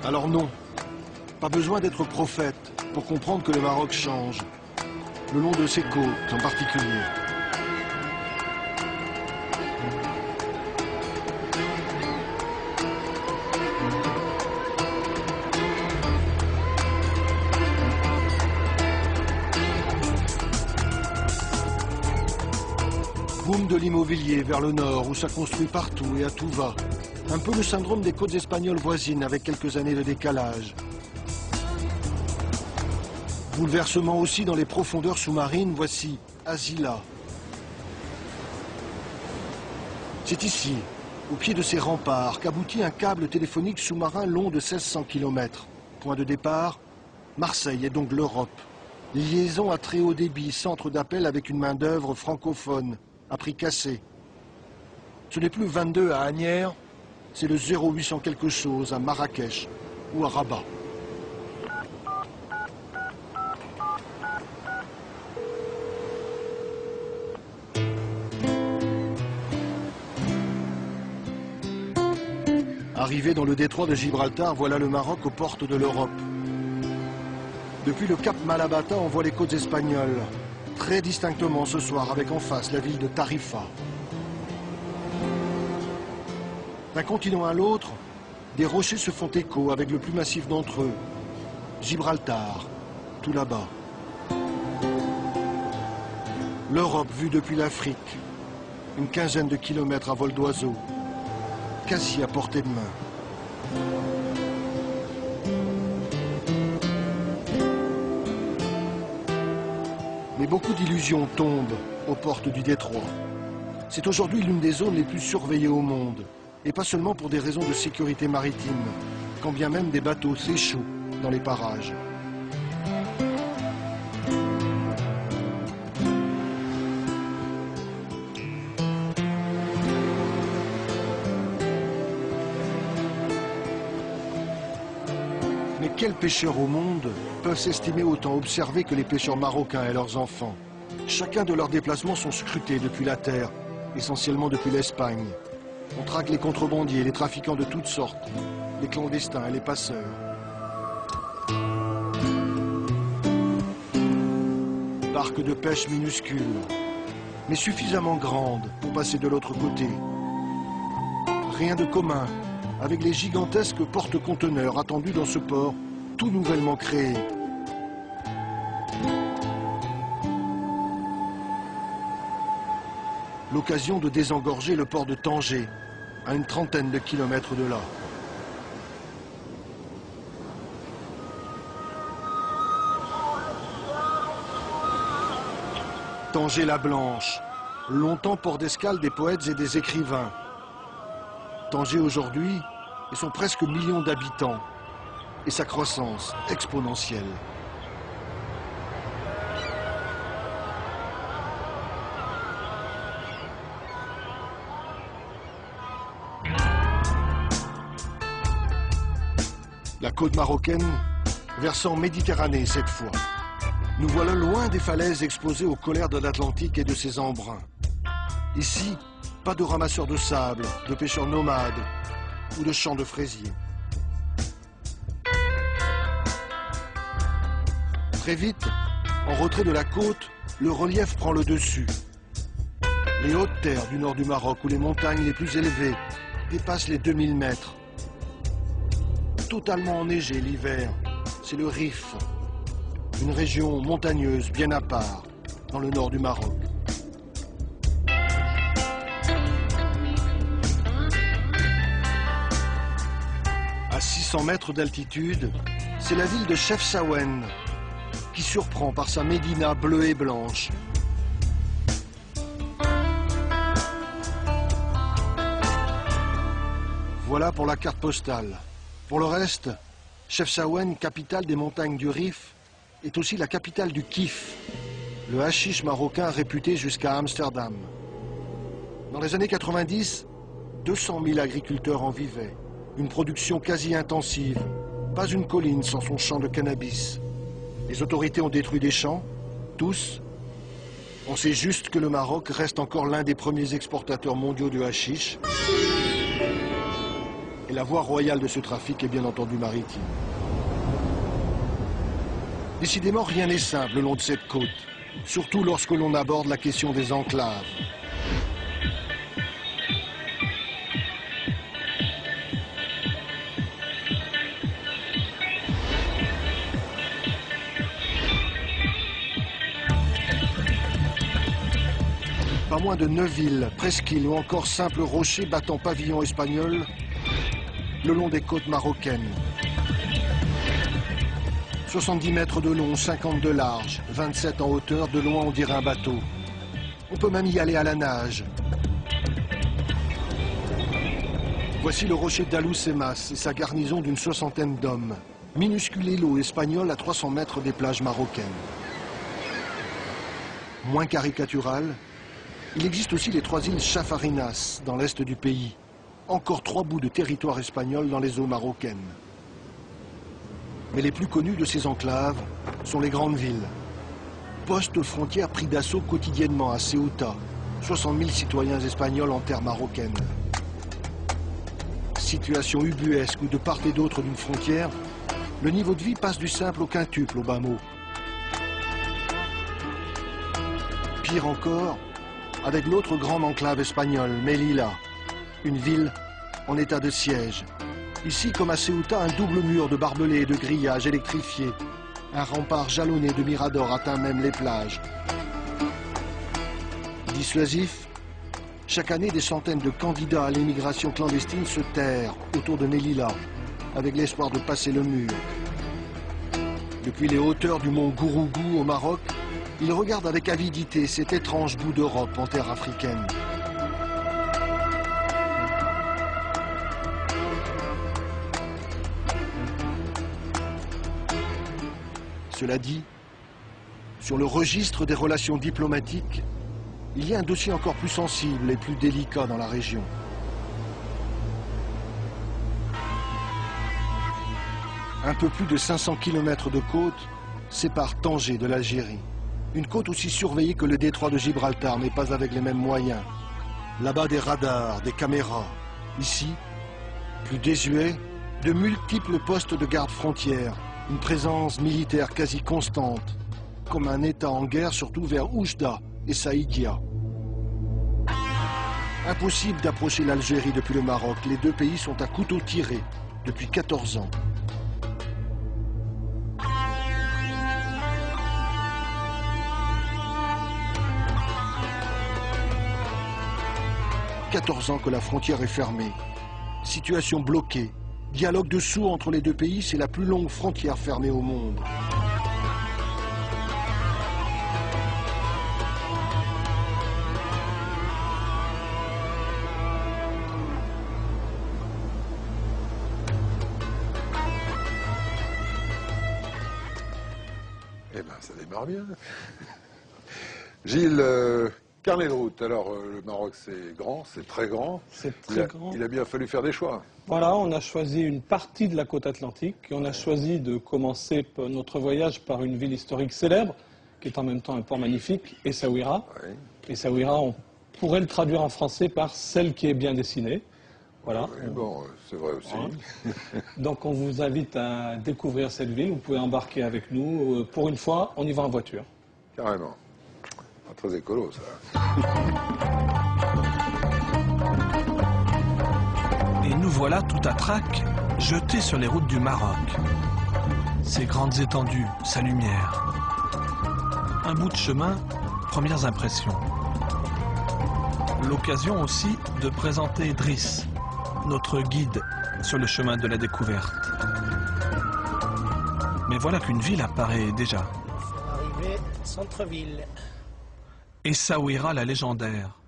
Alors non, pas besoin d'être prophète pour comprendre que le Maroc change, le long de ses côtes en particulier. Boom de l'immobilier vers le nord où ça construit partout et à tout va. Un peu le syndrome des côtes espagnoles voisines avec quelques années de décalage. Bouleversement aussi dans les profondeurs sous-marines, voici Azila. C'est ici, au pied de ces remparts, qu'aboutit un câble téléphonique sous-marin long de 1600 km. Point de départ, Marseille et donc l'Europe. Liaison à très haut débit, centre d'appel avec une main-d'œuvre francophone, à prix cassé. Ce n'est plus 22 à Asnières, c'est le 0800 quelque chose à Marrakech ou à Rabat. Arrivé dans le détroit de Gibraltar, voilà le Maroc aux portes de l'Europe. Depuis le cap Malabata, on voit les côtes espagnoles, très distinctement ce soir, avec en face la ville de Tarifa. D'un continent à l'autre, des rochers se font écho avec le plus massif d'entre eux, Gibraltar, tout là-bas. L'Europe vue depuis l'Afrique, une quinzaine de kilomètres à vol d'oiseau, quasi à portée de main. Mais beaucoup d'illusions tombent aux portes du détroit. C'est aujourd'hui l'une des zones les plus surveillées au monde. Et pas seulement pour des raisons de sécurité maritime, quand bien même des bateaux s'échouent dans les parages. Mais quels pêcheurs au monde peuvent s'estimer autant observés que les pêcheurs marocains et leurs enfants? Chacun de leurs déplacements sont scrutés depuis la terre, essentiellement depuis l'Espagne. On traque les contrebandiers, les trafiquants de toutes sortes, les clandestins et les passeurs. Barques de pêche minuscules, mais suffisamment grandes pour passer de l'autre côté. Rien de commun avec les gigantesques porte-conteneurs attendus dans ce port tout nouvellement créé. L'occasion de désengorger le port de Tanger, à une trentaine de kilomètres de là. Tanger la Blanche, longtemps port d'escale des poètes et des écrivains. Tanger aujourd'hui et son presque million d'habitants et sa croissance exponentielle. La côte marocaine, versant Méditerranée cette fois. Nous voilà loin des falaises exposées aux colères de l'Atlantique et de ses embruns. Ici, pas de ramasseurs de sable, de pêcheurs nomades ou de champs de fraisiers. Très vite, en retrait de la côte, le relief prend le dessus. Les hautes terres du nord du Maroc, où les montagnes les plus élevées dépassent les 2000 mètres. Totalement enneigé l'hiver, c'est le Rif, une région montagneuse bien à part dans le nord du Maroc. À 600 mètres d'altitude, c'est la ville de Chefchaouen qui surprend par sa médina bleue et blanche. Voilà pour la carte postale. Pour le reste, Chefchaouen, capitale des montagnes du Rif, est aussi la capitale du kiff, le hashish marocain réputé jusqu'à Amsterdam. Dans les années 90, 200 000 agriculteurs en vivaient. Une production quasi intensive, pas une colline sans son champ de cannabis. Les autorités ont détruit des champs, tous. On sait juste que le Maroc reste encore l'un des premiers exportateurs mondiaux de hashish. Et la voie royale de ce trafic est bien entendu maritime. Décidément, rien n'est simple le long de cette côte, surtout lorsque l'on aborde la question des enclaves. Pas moins de 9 villes, presqu'îles ou encore simples rochers battant pavillon espagnol le long des côtes marocaines. 70 mètres de long, 50 de large, 27 en hauteur, de loin on dirait un bateau. On peut même y aller à la nage. Voici le rocher d'Alucemas et sa garnison d'une 60aine d'hommes. Minuscule îlot espagnol à 300 mètres des plages marocaines. Moins caricatural, il existe aussi les 3 îles Chafarinas, dans l'est du pays. Encore 3 bouts de territoire espagnol dans les eaux marocaines. Mais les plus connus de ces enclaves sont les grandes villes. Postes frontières pris d'assaut quotidiennement à Ceuta, 60 000 citoyens espagnols en terre marocaine. Situation ubuesque où de part et d'autre d'une frontière, le niveau de vie passe du simple au quintuple au bas mot. Pire encore, avec l'autre grande enclave espagnole, Melilla, une ville en état de siège. Ici, comme à Ceuta, un double mur de barbelés et de grillages électrifiés. Un rempart jalonné de miradors atteint même les plages. Dissuasif, chaque année, des centaines de candidats à l'immigration clandestine se terrent autour de Melilla, avec l'espoir de passer le mur. Depuis les hauteurs du mont Gourougou au Maroc, ils regardent avec avidité cet étrange bout d'Europe en terre africaine. Cela dit, sur le registre des relations diplomatiques, il y a un dossier encore plus sensible et plus délicat dans la région. Un peu plus de 500 km de côte séparent Tanger de l'Algérie. Une côte aussi surveillée que le détroit de Gibraltar, mais pas avec les mêmes moyens. Là-bas, des radars, des caméras. Ici, plus désuet, de multiples postes de garde-frontières. Une présence militaire quasi constante, comme un État en guerre, surtout vers Oujda et Saïdia. Impossible d'approcher l'Algérie depuis le Maroc. Les deux pays sont à couteau tiré depuis 14 ans. « 14 ans que la frontière est fermée. Situation bloquée. Dialogue de sourds entre les deux pays, c'est la plus longue frontière fermée au monde. Eh bien, ça démarre bien. Gilles, carnet de route. Alors, le Maroc, c'est grand, c'est très grand. C'est très grand. Il a bien fallu faire des choix. Voilà, on a choisi une partie de la côte atlantique et on a choisi de commencer notre voyage par une ville historique célèbre, qui est en même temps un port magnifique, Essaouira. Oui. Essaouira, on pourrait le traduire en français par celle qui est bien dessinée. Voilà. Oui, bon, c'est vrai aussi. Voilà. Donc on vous invite à découvrir cette ville. Vous pouvez embarquer avec nous. Pour une fois, on y va en voiture. Carrément. Pas très écolo, ça. Et nous voilà tout à trac, jetés sur les routes du Maroc. Ses grandes étendues, sa lumière. Un bout de chemin, premières impressions. L'occasion aussi de présenter Driss, notre guide sur le chemin de la découverte. Mais voilà qu'une ville apparaît déjà. Arrivé centre-ville. Essaouira la légendaire.